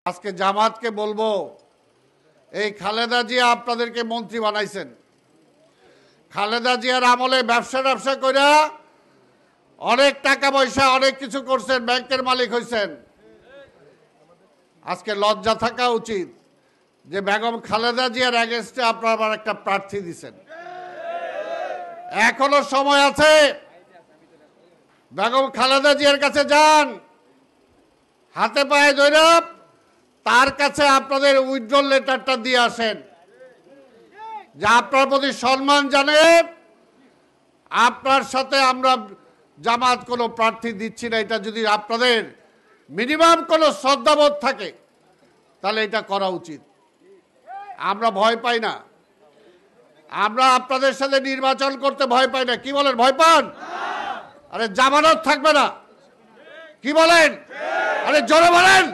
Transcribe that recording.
আজকে জামাতকে বলবো, এই খালেদা জিয়া আপনাদেরকে মন্ত্রী বানাইছেন। খালেদা জিয়ার আমলে ব্যবসা কইরা অনেক টাকা পয়সা অনেক কিছু করছেন, ব্যাংকের মালিক হয়েছেন। আজকে লজ্জা থাকা উচিত যে বেগম খালেদা জিয়ার এগেইনস্টে আপনারা আবার একটা প্রার্থী দিচ্ছেন। এখনো সময় আছে, বেগম খালেদা জিয়ার কাছে যান, হাতে পায়ে ধরে তার কাছে আপনাদের উইথড্রল লেটারটা দিয়ে আসেন, যে আপনার প্রতি সম্মান জানে আপনার সাথে আমরা জামাত কোনো প্রার্থী দিচ্ছি না। এটা যদি আপনাদের মিনিমাম কোনো শ্রদ্ধাবোধ থাকে তাহলে এটা করা উচিত। আমরা ভয় পাই না, আমরা আপনাদের সাথে নির্বাচন করতে ভয় পাই না। কি বলেন, ভয় পান? আরে জামানত থাকবে না, কি বলেন? আরে জোরে বলেন।